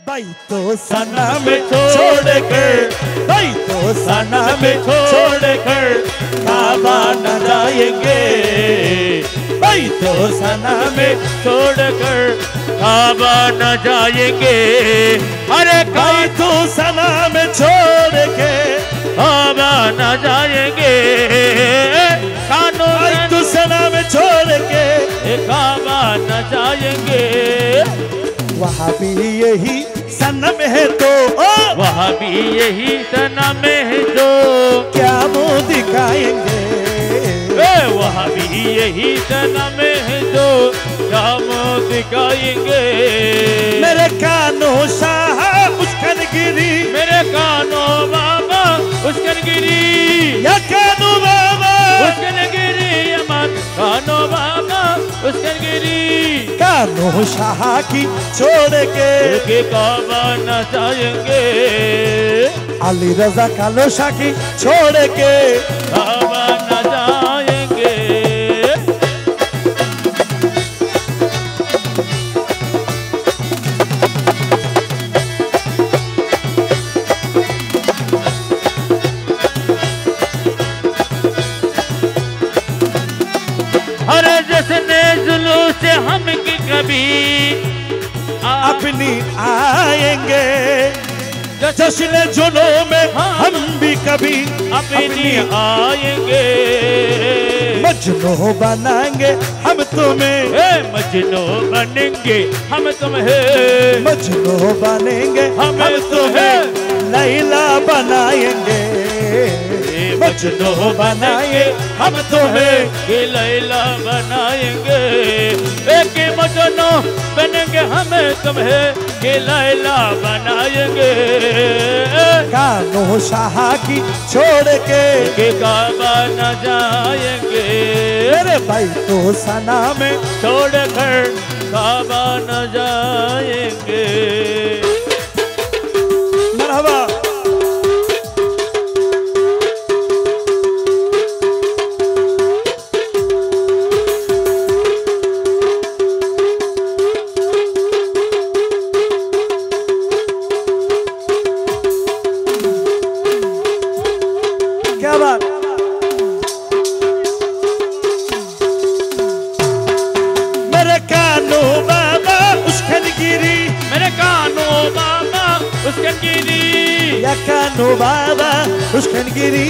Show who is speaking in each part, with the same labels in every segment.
Speaker 1: भाई तो सना में छोड़ कर, भाई तो सना में छोड़ कर काबा न जाएंगे, भाई तो सना में छोड़ कर काबा न जाएंगे। अरे भाई तो सना में छोड़ के काबा न जाएंगे, कानों भाई तो सना में छोड़ के काबा न जाएंगे। वहाँ भी यही सनम है तो, वहाँ भी यही सनम है तो क्या मुँह दिखाएंगे, वहाँ भी यही सनम है तो क्या मुँह दिखाएंगे। मेरे कानों शाह उस्कन गिरी, मेरे कानों बाबा उस्कन गिरी, या कानों बाबा उस्कन गिरी, अमन कानों बाबा उस्कन गिरी। कानों शाह की छोड़ के काबा न जाएंगे, अली रजा कानों शाह की छोड़ के काबा न जाएंगे। अरे जिसने जुलूस से हम की कभी अपनी आएंगे, जश्न जुनून में हम भी कभी अपनी आएंगे। मजनू बनाएंगे हम तुम्हें, मजनू बनेंगे हम तुम्हें, मजनू बनेंगे हम तुम्हें, लैला बनाएंगे, मजनू बनाएंगे हम तुम्हें, ये लैला बनाएंगे। एक मजनू बनेंगे हम तुम्हें, ये लैला बनाएंगे। कानों शाह की छोड़ के काबा न जाएंगे, मेरे भाई तो सना में छोड़ कर काबा न जाएंगे। मरहबा। क्या बात। मेरे कानों बाबा उस्कन गिरी, मेरे कानों बाबा उस्कन गिरी, या कानों बाबा उस्कन गिरी,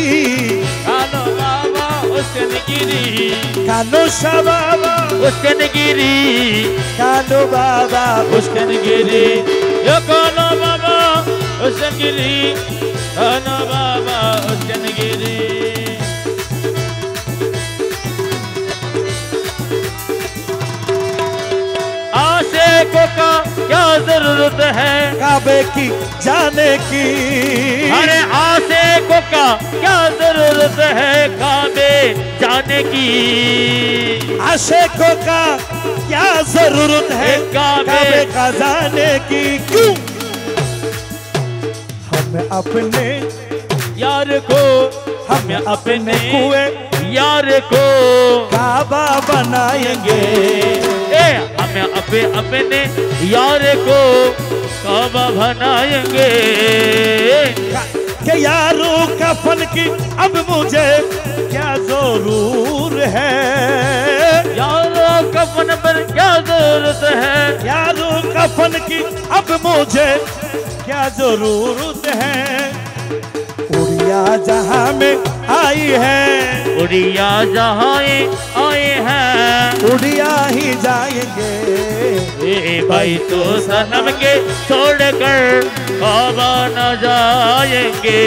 Speaker 1: कानों बाबा उस्कन गिरी, कानों शाह बाबा उस्कन गिरी, कानों बाबा उस्कन गिरी, या कानों बाबा उस्कन गिरी, कानों बाबा उस्कन गिरी। आशिकों का क्या जरूरत है काबे की जाने की, अरे आशिकों का क्या जरूरत है काबे जाने की, आशिकों का क्या जरूरत है काबे का जाने की। क्यों हम अपने यार को, हम अपने कुएं यार को काबा बनाएंगे, हम अपने यार को काबा बनाएंगे। के यारों कफन की अब मुझे क्या जरूर है, यारों कफन पर क्या जरूरत है, यारों कफन की अब मुझे क्या जरूरत है। उड़िया जहां में आई है, उड़िया जहां आए हैं, उड़िया ही जाएंगे। ए भाई तो सनम के छोड़ कर काबा न जाएंगे।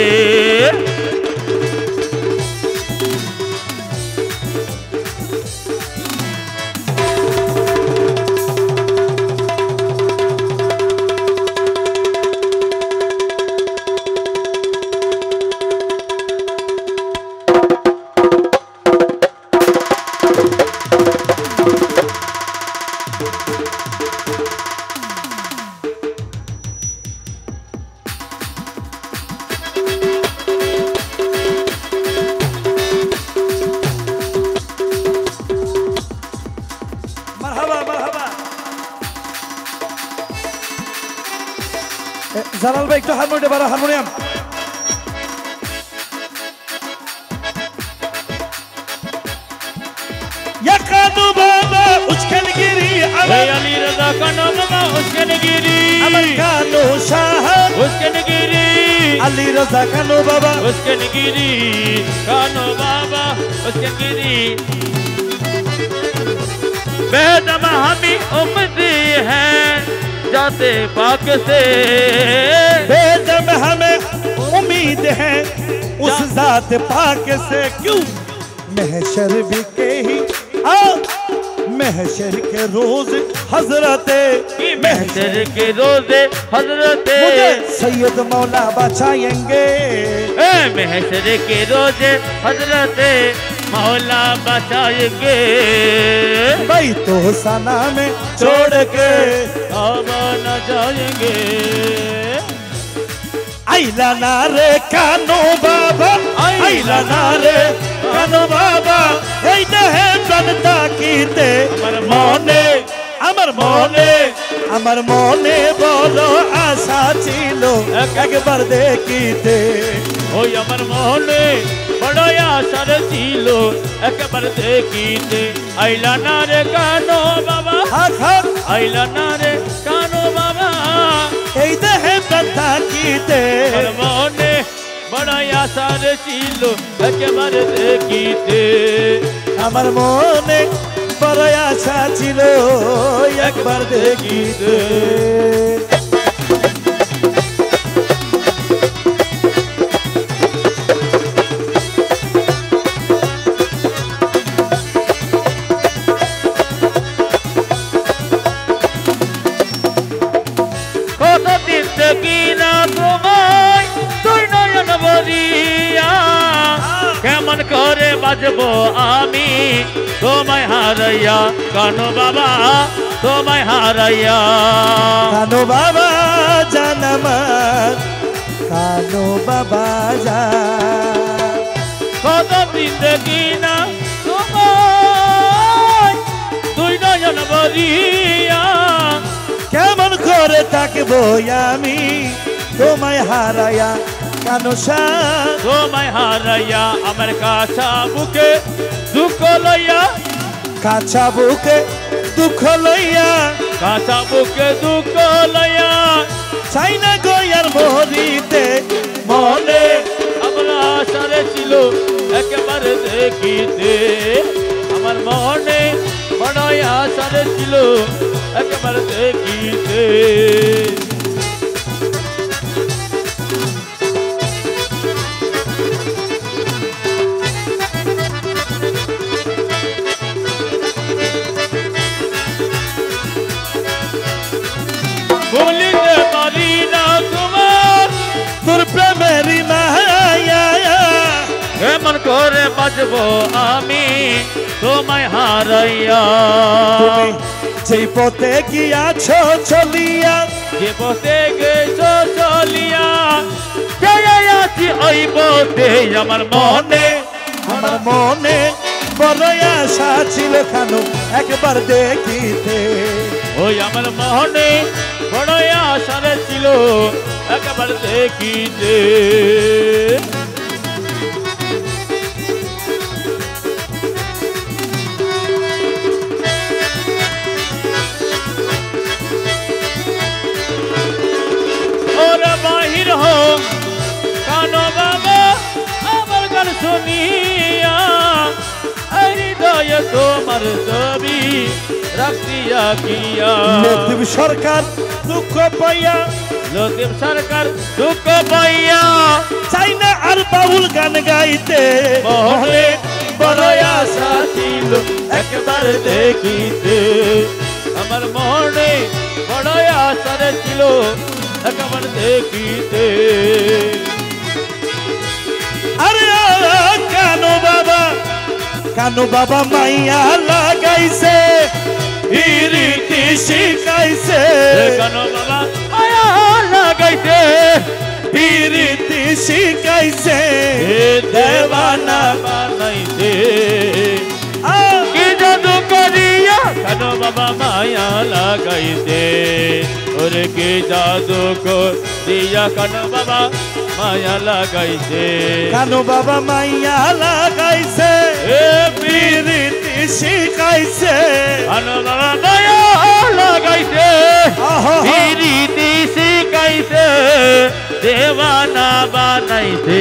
Speaker 2: জালাল ভাই একটু হারমোনিয়াম বাড়া হারমোনিয়াম
Speaker 1: या कानू बाबा उस्कनगिरी अली रजा कानू बाबा उस्कनगिरी अमर कानू शाह उस्कनगिरी अली रजा कानू बाबा उस्कनगिरी कानू बाबा उस्कनगिरी बेदम हमी उम्मीद है जाते पाक से बेदम हमें उम्मीद है उस जात पाक से क्यों
Speaker 2: महशर भी के ही महशर के रोज हजरते
Speaker 1: महशर के रोज हजरते
Speaker 2: सैयद मौला बचाएंगे
Speaker 1: महशर के रोज हजरते मौला बचाएंगे
Speaker 2: भाई तो सना में छोड़ के
Speaker 1: अब न जाएंगे
Speaker 2: आइला नारे कानो बाबा आइला नारे कानो बाबा এই দেহে প্রাণতা কিতে আমার মনে বড় আশা ছিল একবার দেখিতে
Speaker 1: ওই আমার মনে বড় আশা ছিল একবার দেখিতে আইলা না রে কানো বাবা আইলা না রে কানো বাবা
Speaker 2: এই দেহে প্রাণতা কিতে
Speaker 1: আমার মনে বড় আশা ছিল একবার দেখিতে
Speaker 2: আমার মনে বড় আশা ছিল একবার দেখিতে
Speaker 1: কতদিন দেখি না তোমায় তুই নয়ন বলিয়া কেমন করে বাজবো আমি তোমায় হারাইয়া কানো বাবা তোমায় হারাইয়া
Speaker 2: কানো বাবা জান আমার কানো বাবা জান
Speaker 1: কতদিন দেখি না তোমায় তুই নয়ন বলিয়া
Speaker 2: কেমন করে থাকবো আমি তোমায় হারাইয়া কানো শান
Speaker 1: তোমায় হারাইয়া আমার কাছা বুকে দুঃখ লইয়া
Speaker 2: কাছা বুকে দুঃখ লইয়া
Speaker 1: কাছা বুকে দুঃখ লইয়া
Speaker 2: চাই না গয়ার মরিতে
Speaker 1: মনে আমার আশারে ছিল একেবারে দেখিতে আমার মনে বড় আশারে ছিল একেবারে দেখিতে ভুলিতে পারি না তোমার
Speaker 2: তোর প্রেমেরই মায়া
Speaker 1: কেমন করে বাঁচবো আমি তোমায় হারাইয়া
Speaker 2: তুমি যেই পথে গিয়াছো চলিয়া
Speaker 1: যে পথে গেছো চলিয়া আছি ওই পথে আমার
Speaker 2: মনে বড় আশা ছিল খানো একবার দেখিতে
Speaker 1: ওই আমার মনে বড় আশা ছিল একবার দেখিতে ওরা বাহির হো কানো বাবা আমার গান শুনিয়া হৃদয়ে তোমার ছবি রাখিয়া কিয়া
Speaker 2: লতিফ সরকার দুঃখ পাইয়া
Speaker 1: লতিফ সরকার দুঃখ পাইয়া
Speaker 2: চাই না আর বাউল গান গাইতে
Speaker 1: মনে বড় আশা ছিল একবার দেখিতে আমার মনে বড় আশা ছিল একবার দেখিতে
Speaker 2: আরে কানো বাবা মাইয়া লাগাইছে রীতি শিখাইছে
Speaker 1: কানো বাবা মায়া লাগাইছে
Speaker 2: রীতি শিখাইছে
Speaker 1: দেওয়ানা বানাইছে কি জাদু করিয়া কানো বাবা মায়া লাগাইছে ওরে কে জাদু করিয়া কানো বাবা মায়া লাগাইছে
Speaker 2: কানো বাবা মাইয়া লাগাইছে
Speaker 1: এ
Speaker 2: পিরিতি শিখাইছে
Speaker 1: কানো বাবা মায়া লাগাইছে
Speaker 2: আহা
Speaker 1: পিরিতি শিখাইছে দেওয়ানা বানাইছে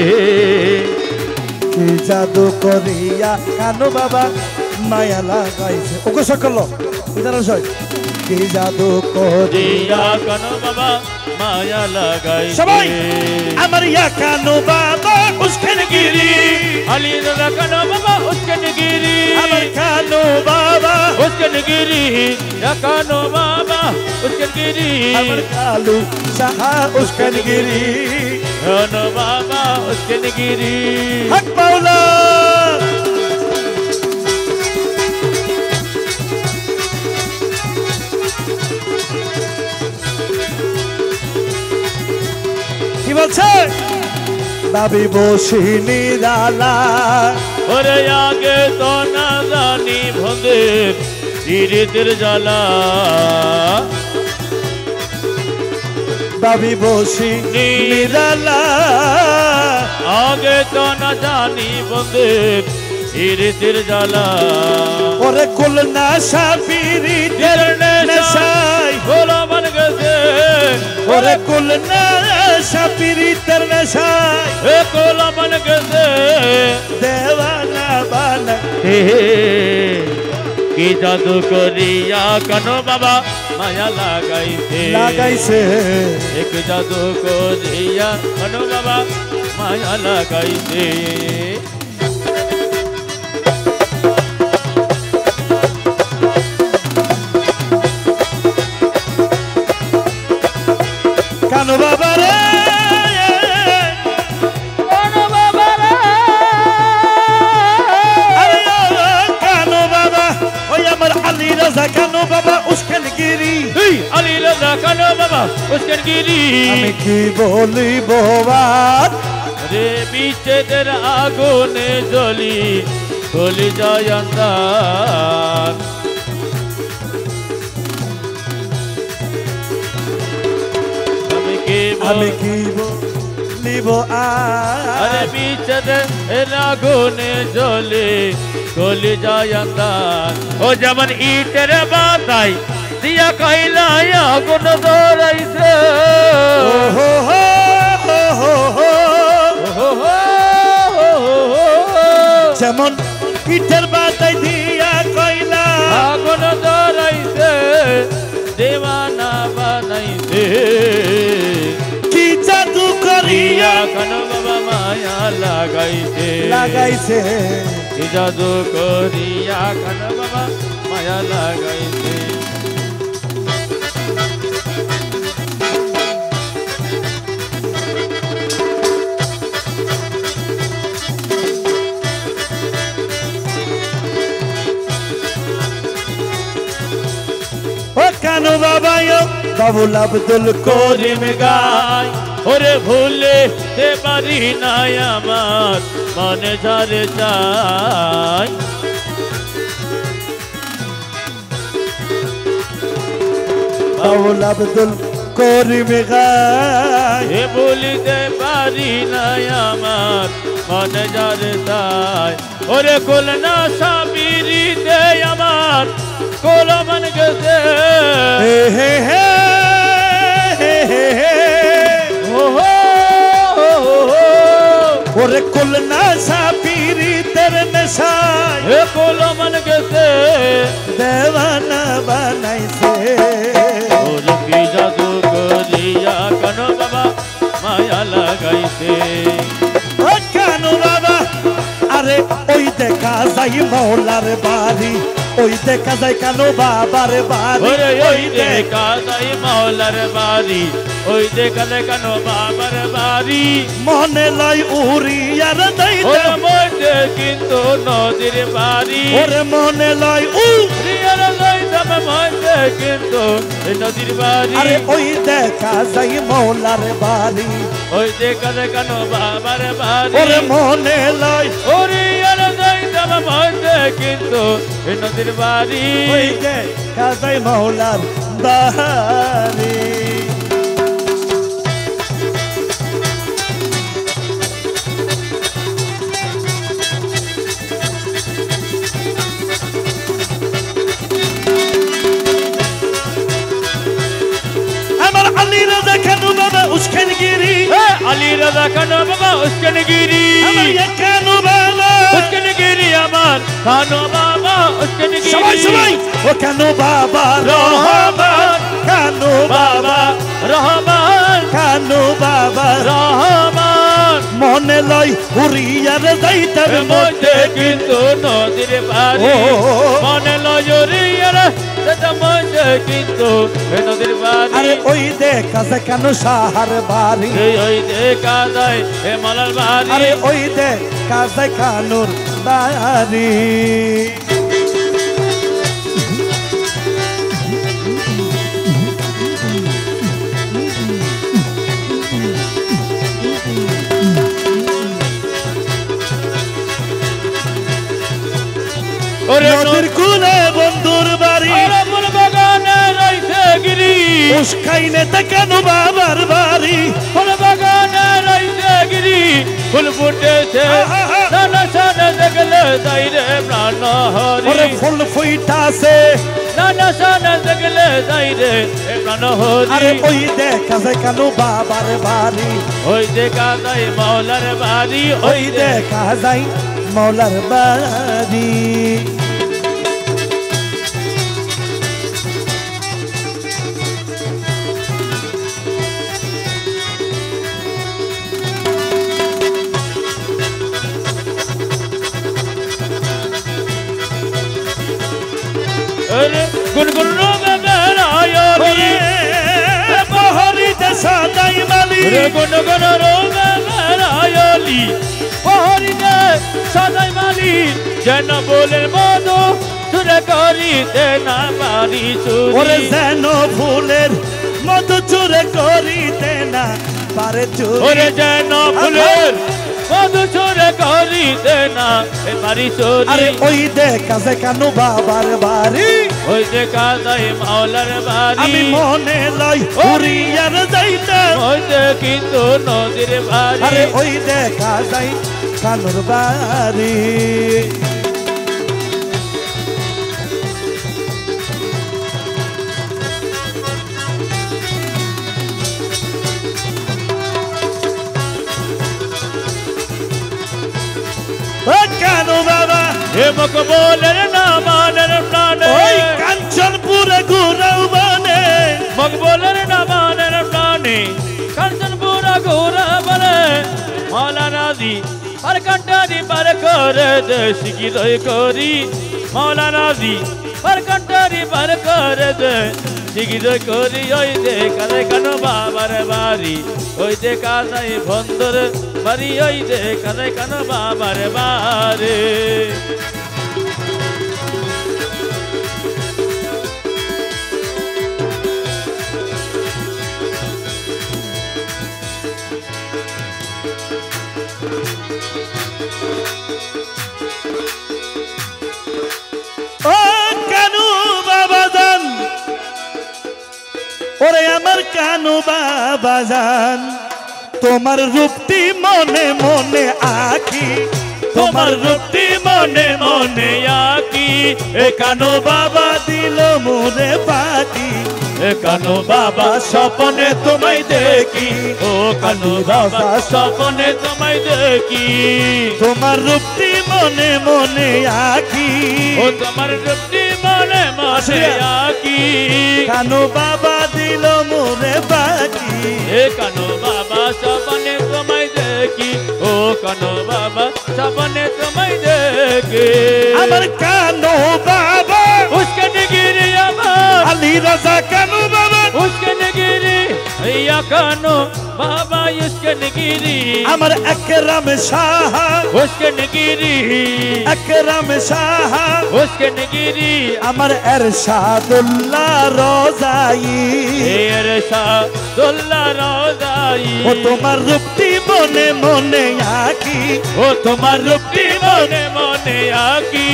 Speaker 2: কি জাদু করিয়া কানো বাবা মায়া লাগাইছে ওকে সকল ইদার সই কি জাদু করিয়া
Speaker 1: দিয়া কানো বাবা মায়া লাগাইছে
Speaker 2: সবাই আমার ইয়া কানো বাবা উস্কেন গিরি
Speaker 1: আলী দাদা কানো বাবা উস্কেন গিরি
Speaker 2: আমার কানো বাবা
Speaker 1: উস্কেন গিরি কানো বাবা উস্কেন গিরি
Speaker 2: আমার কালু সাহা উস্কেন গিরি
Speaker 1: কানো বাবা উস্কেন গিরি
Speaker 2: হক মাওলা কি বলছে বাবি বসিনি দালা
Speaker 1: ওরে আগে তো না জানি ভঙ্গের ধীরেদের জ্বালা
Speaker 2: বাবি বসিনি দালা
Speaker 1: আগে তো না জানি ভঙ্গের ধীরেদের জ্বালা
Speaker 2: ওরে কুল না সাবিরি তের নেশাই
Speaker 1: গোলা মান গেছে
Speaker 2: ওরে কুল না সাবিরি তের নেশাই
Speaker 1: এ গোলা মান গেছে
Speaker 2: দেওয়ানা বানা
Speaker 1: কি জাদু করিয়া কানো বাবা মায়া লাগাইছে
Speaker 2: লাগাইছে
Speaker 1: এক জাদু করিয়া কানো বাবা মায়া লাগাইছে
Speaker 2: কানো বাবা রে
Speaker 1: কানো বাবা রে
Speaker 2: আরে কানো বাবা ওই আমার আলী রাজা কানো বাবা উস্কেন গিরি
Speaker 1: আলী রাজা কানো বাবা উস্কেন গিরি
Speaker 2: আমি কি বলিব আর
Speaker 1: রে বিচ্ছেদের আগুনে জ্বলি গলি যায় অন্ধার
Speaker 2: আমি কি বলিব
Speaker 1: আরে
Speaker 2: আর
Speaker 1: বিচ্ছেদের আগুনে জ্বলে গলি যায় অন্ধার ও যেমন ইটের বাতাই দিয়া কইলাই আগুন ধরাইছে
Speaker 2: ওহো হো হো হো যেমন ইটের বাতাই দিয়া কইলা
Speaker 1: আগুন ধরাইছে দেওয়ানা বানাইছে
Speaker 2: কি জাদু করিয়া
Speaker 1: কানো বাবা মায়া লাগাইছে
Speaker 2: লাগাইছে
Speaker 1: কি জাদু করিয়া কানো বাবা মায়া লাগাইছে
Speaker 2: ও কানো বাবা বাবুল আব্দুল করিম গায়
Speaker 1: ওরে ভুলে তে পারি নাই আমার মনে ঝরে চাই
Speaker 2: বাবুল আব্দুল করিম গায়
Speaker 1: এ বলিতে পারি নাই আমার মনে ঝরে চাই ওরে কোলনা সাবিরিতে আমার কোলমন গেছে
Speaker 2: হে হে হে হে হে ওরে কুলনা সাপিরি তের নেশায়
Speaker 1: এ কোলমন গেছে
Speaker 2: দেওয়ানা বানাইছে
Speaker 1: ওর কি জাদু করিয়া কানো বাবা মায়া লাগাইছে
Speaker 2: ও কানো বাবা আরে ওই দেখা যাই মৌলার বাড়ি ওই দেখা যায় কানো বাবার বাড়ি
Speaker 1: ওরে ওই দেখা যাই মাওলার বাড়ি ওই দেখা যায় কানো বাবার বাড়ি
Speaker 2: মনে লাই উড়িয়ার দাইতে
Speaker 1: ওরে মধ্যে কিন্তু নদীর বাড়ি
Speaker 2: ওরে মনে লাই
Speaker 1: রিয়ার লইতাম মধ্যে কিন্তু নদীর বাড়ি
Speaker 2: আরে ওই দেখা যাই মৌলার বাড়ি
Speaker 1: ওই দেখা যায় কানো বাবার বাড়ি
Speaker 2: ওরে মনে লাই
Speaker 1: ওরে আর লইতাম মধ্যে কিন্তু নদীর বাড়ি
Speaker 2: ওই দেখা যাই মৌলার বাড়ি রাজা কানু বাবা উস্কানগিরি
Speaker 1: আলী রাজা কানু বাবা উস্কানগিরি
Speaker 2: আমার কানু বাবা
Speaker 1: উস্কানগিরি আমার কানু বাবা উস্কানগিরি
Speaker 2: সবাই সবাই ও কানু বাবা
Speaker 1: রহমান
Speaker 2: কানু বাবা
Speaker 1: রহমান
Speaker 2: কানু বাবা
Speaker 1: রহমান
Speaker 2: মনে লয় উড়িয়ার যাইতে
Speaker 1: মধ্যে কিন্তু নদীর বাড়ি মনে লয়রিয়ার সেটা মধ্যে কিন্তু নদীর বাড়ি
Speaker 2: আরে ওই দেখা যায় কানু সাহার বাড়ি
Speaker 1: ওই দেখা যায় হে মালার বাড়ি
Speaker 2: আরে ওই দেখা যায় কানুর বাড়ি নদীর কুলে বন্ধুর বাড়ি
Speaker 1: ফুল বাগানে রইছে গিরি
Speaker 2: উস্কাইনে তা কানু বাবার বাড়ি
Speaker 1: ফুল বাগানে রইছে গিরি ফুল ফুটেছে সানা সানা দেখলে যাই রে প্রাণ হরি
Speaker 2: ওরে ফুল ফুইতাছে
Speaker 1: সানা সানা দেখলে যাই রে প্রাণ
Speaker 2: আরে
Speaker 1: হরি
Speaker 2: ওই দেখা যায় কানু বাবার বাড়ি
Speaker 1: ওই দেখা যায় মাওলার বাড়ি
Speaker 2: ওই দেখা যায় মৌলার বাড়ি
Speaker 1: গুনগুন রোগে বেড়ায়লি
Speaker 2: বহরিতে সাদাই মালি
Speaker 1: গুনগুন রোগে বেড়ায়লি বহরিতে সাদাই মালি যেন বলের মতো সুরে করিতে না পারি
Speaker 2: ওরে
Speaker 1: চুরি
Speaker 2: যেন ফুলের মধু চুরে করিতে না পারে চুরি
Speaker 1: ওরে যেন ফুলের মধু চুরে করিতে না পারি
Speaker 2: আরে
Speaker 1: চুরি
Speaker 2: ওই দেখা যায় কানু বাবার বাড়ি
Speaker 1: ওই দেখা যায় মাওলার বাড়ি
Speaker 2: আমি মনে লই উড়িয়ার যাইতে
Speaker 1: ওই কিন্তু নদীর বাড়ি
Speaker 2: আরে ওই দেখা যায় কানুর বাড়ি ও কানু বাবা
Speaker 1: হে মকবুলের নামানের প্রাণে
Speaker 2: ওই কাঞ্চনপুরে ঘুরাও বনে
Speaker 1: মকবুলের নামানের প্রাণে কাঞ্চনপুর ঘোরা বলে মাওলা নাজি পার কান্টারি পার করে দে শিকিরই করি মাওলা নাজি পার কান্টারি পার করে দে শিকিরই করি ওই দেখা যায় কানু বাবার বাড়ি ওই দেখা যায় বন্ধুর বাড়ি ওই দেখা যায় কানু বাবার বাড়ি
Speaker 2: ও কানু বাবা জান ওরে আমার কানু বাবা জান তোমার রূপটি মনে মনে আঁকি
Speaker 1: তোমার রূপটি মনে মনে আঁকি এ কানো বাবা
Speaker 2: দিল মোরে পাখি
Speaker 1: এ কানো বাবা স্বপনে তোমায় দেখি ও কানো বাবা স্বপনে তোমায় দেখি
Speaker 2: তোমার রূপটি মনে মনে আঁকি
Speaker 1: ও তোমার রূপটি মনে মনে আঁকি
Speaker 2: কানু বাবা দিল মোরে পাখি
Speaker 1: এ কানো বাবা স্বপনে তোমায় দেখি ও কানো বাবা স্বপনে তোমায় দেখি
Speaker 2: আমার কানু বাবা
Speaker 1: उसके नगिरी আমার
Speaker 2: আলী রাজা কানু বাবা
Speaker 1: उसके नगिरी या कानो बाबा उसके नगिरी
Speaker 2: আমার একরাম শাহ
Speaker 1: उसके नगिरी
Speaker 2: একরাম শাহ
Speaker 1: उसके नगिरी
Speaker 2: আমার এরশাদুল্লাহ রোজাই
Speaker 1: এরশা দুল্লা রোজাই
Speaker 2: ও তোমার রূপটি মনে মনে আঁকি
Speaker 1: ও তোমার রূপটি মনে মনে আঁকি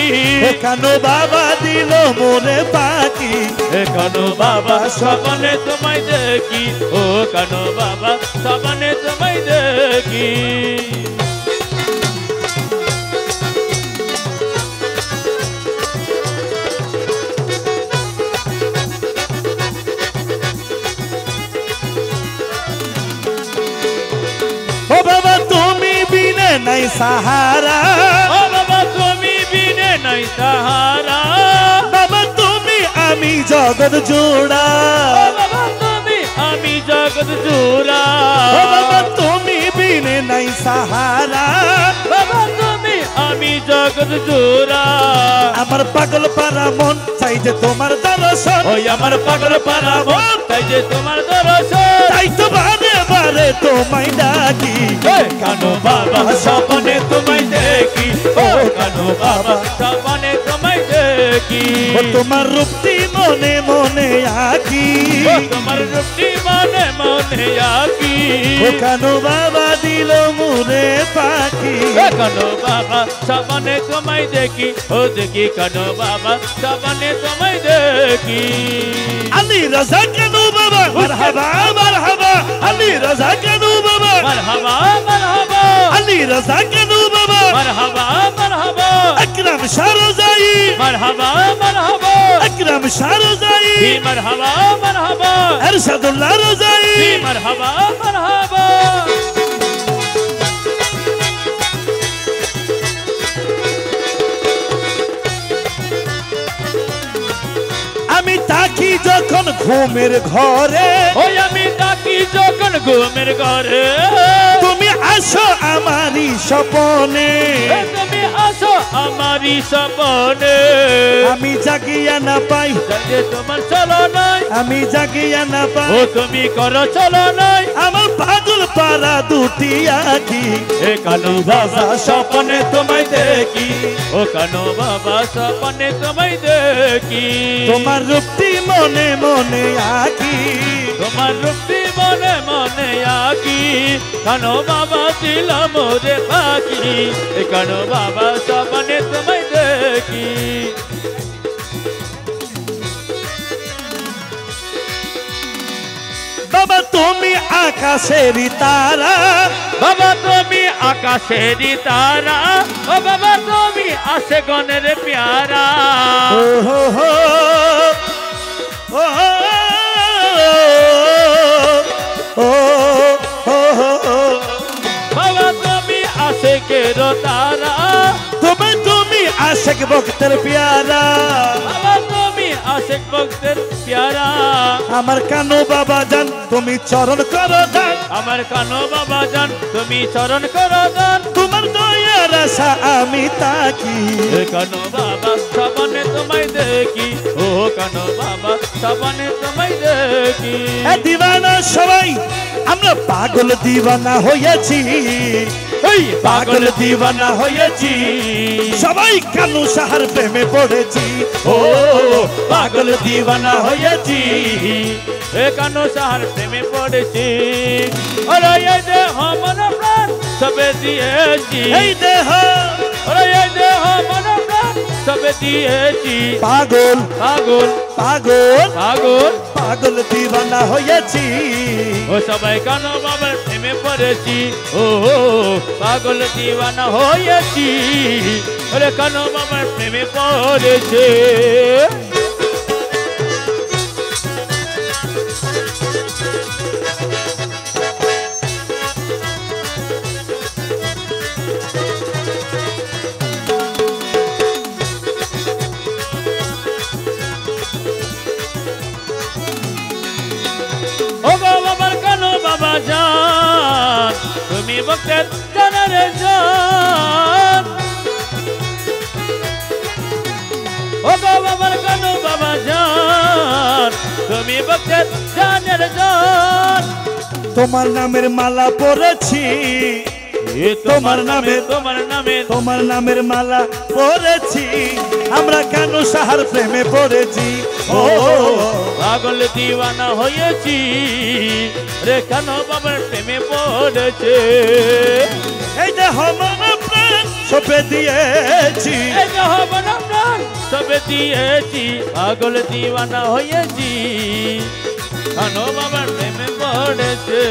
Speaker 2: ও কানু বাবা দিল মোরে পাখি
Speaker 1: এ কানো বাবা স্বপনে তোমায় দেখি ও কানো বাবা স্বপনে তোমায় দেখি
Speaker 2: নাই সাহারা
Speaker 1: ও বাবা তুমি বিনে নাই সাহারা
Speaker 2: বাবা তুমি আমি জগৎ জোড়া
Speaker 1: ও বাবা তুমি আমি জগৎ জোড়া
Speaker 2: ও বাবা তুমি বিনে নাই সাহারা
Speaker 1: বাবা তুমি আমি জগৎ জোড়া
Speaker 2: আমার পাগল পারা মন চাই যে তোমার দর্শন
Speaker 1: ওই আমার পাগল পারা মন তাই যে তোমার দর্শন
Speaker 2: তাই তো বারে বারে তোমায় ডাকি
Speaker 1: কানো বাবা স্বপ্নে তোমায় দেখি ও কানো বাবা স্বপ্নে তোমায় দেখি
Speaker 2: ও তোমার রূপটি মনে মনে আঁকি
Speaker 1: ও তোমার রূপটি মনে মনে আঁকি
Speaker 2: ও কানো বাবা দিল মুরে পাখি
Speaker 1: কানো বাবা স্বপ্নে তোমায় দেখি ও দেখি কানো বাবা স্বপ্নে তোমায় দেখি
Speaker 2: আলী রাজা কানো বাবা মারহাবা মারহাবা আলী রাজা কানো বাবা
Speaker 1: মারহাবা মারহাবা
Speaker 2: আলী রাজা কানো বাবা
Speaker 1: মারহাবা মারহাবা
Speaker 2: আকরাম শারজাই
Speaker 1: মারহাবা মারহাবা
Speaker 2: আকরাম শারজাই
Speaker 1: মারহাবা মারহাবা
Speaker 2: এরশাদুল্লাহ রজাই
Speaker 1: মারহাবা মারহাবা
Speaker 2: আমি তাকি যখন ঘুমের ঘরে
Speaker 1: ওই আমি তাকি যখন ঘুমের ঘরে
Speaker 2: তুমি আসো আমারই স্বপনে
Speaker 1: তুমি আসো আমারই স্বপনে
Speaker 2: আমি জাগিয়া না পাই
Speaker 1: যে তোমার চলো নাই
Speaker 2: আমি জাগিয়া না
Speaker 1: ও
Speaker 2: পাই
Speaker 1: তুমি করো চলো নাই
Speaker 2: আমার পাগল পারা দুটি আঁকি
Speaker 1: এ কানো বাবা স্বপনে তোমায় দেখি ও কানো বাবা স্বপনে তোমায় দেখি
Speaker 2: তোমার রূপটি মনে মনে আঁকি
Speaker 1: তোমার রূপটি মনে মনে আঁকি কানো বাবা দিলাম রে পাখি এ কানো বাবা স্বপনে তোমায় দেখি
Speaker 2: বাবা তুমি আকাশেরই তারা
Speaker 1: বাবা তুমি আকাশেরই তারা ও বাবা তুমি আসে গণের প্যারা
Speaker 2: ও হো হো ও ও ও ও
Speaker 1: বাবা তুমি আসে কেরো তারা
Speaker 2: তুমি আশেক ভক্তের প্যারা
Speaker 1: বাবা তুমি আসে ভক্তের প্যারা
Speaker 2: আমার কানু বাবা জান তুমি চরণ করো দান
Speaker 1: আমার কানো বাবা জান তুমি চরণ করো দান
Speaker 2: তোমার দয়ার আশা আমি তাকি
Speaker 1: এ কানো বাবা সবনে তোমায় দেখি ও কানো বাবা সবনে তোমায় দেখি
Speaker 2: এ দিওয়ানা সবাই আমরা পাগল দিওয়ানা হয়েছি
Speaker 1: ওই
Speaker 2: পাগল দিওয়ানা হয়েছি সবাই কানু সাহার প্রেমে পড়েছি
Speaker 1: ও পাগল দিওয়ানা হয়েছি এ কানো সাহার প্রেমে পড়েছি ওরে এই দেহ মন প্রাণ সবে দিয়েছি
Speaker 2: এই দেহ
Speaker 1: ওরে এই দেহ মন প্রাণ সবে দিয়েছি
Speaker 2: পাগল
Speaker 1: পাগল
Speaker 2: পাগল
Speaker 1: পাগল
Speaker 2: পাগল দিওয়ানা হয়েছি
Speaker 1: ও সবাই কানো বাবার প্রেমে পড়েছি ও পাগল দিওয়ানা হয়েছি ওরে কানো বাবার প্রেমে পড়েছে ও গো বাবার কানো বাবা জান তুমি ভক্তের জানের জান ও গো বাবার কানো বাবা জান তুমি ভক্তের জানের জান
Speaker 2: তোমার নামের মালা পরেছি
Speaker 1: তোমার নামে তোমার নামে
Speaker 2: তোমার নামের মালা পরেছি আমরা কানু সাহার প্রেমে পড়েছি ও
Speaker 1: পাগল দিওয়ানা হয়েছি রে কানো বাবার প্রেমে পড়েছে
Speaker 2: এই যে হমন প্রাণ সপে দিয়েছি
Speaker 1: এই যে হবন প্রাণ সবে দিয়েছি পাগল দিওয়ানা হয়েছি কানো বাবার প্রেমে পড়েছে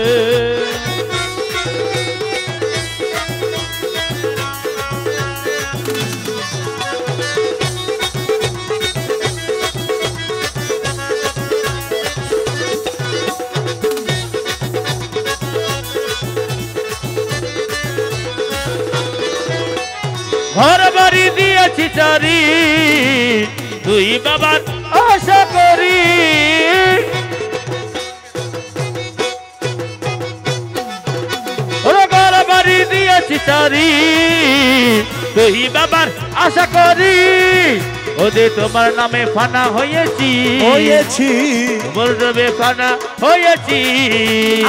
Speaker 1: ও ঘর বাড়ি দিয়েছি চারি তুই বাবার আশা করি ঘর বাড়ি দিয়েছি চারি তুই বাবার আশা করি ওদে তোমার নামে ফানা হয়েছি বলবে ফানা হয়েছি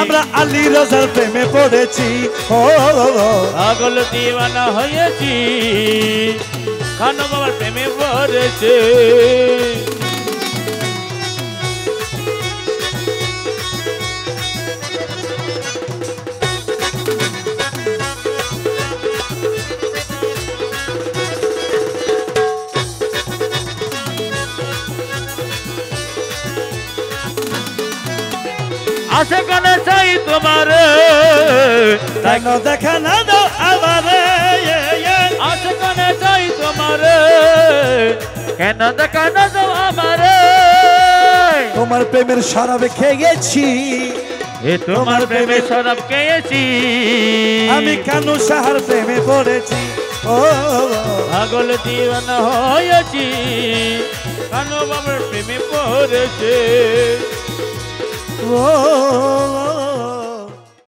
Speaker 2: আমরা আলী রাজার প্রেমে পড়েছি
Speaker 1: পাগল দিওয়ানা হয়েছি খানো বাবার প্রেমে পড়েছে আশা কানে চাই তোমার
Speaker 2: কেন দেখা না দাও আবার
Speaker 1: আশা কানে চাই তোমার কেন দেখা না দাও আমার
Speaker 2: তোমার প্রেমের শরাব খেয়েছি
Speaker 1: এ তোমার প্রেমে শরাব খেয়েছি
Speaker 2: আমি কানু সাহার প্রেমে পড়েছি
Speaker 1: পাগল দিওয়ানা হয়েছি কানু বাবার প্রেমে পড়েছে
Speaker 2: ও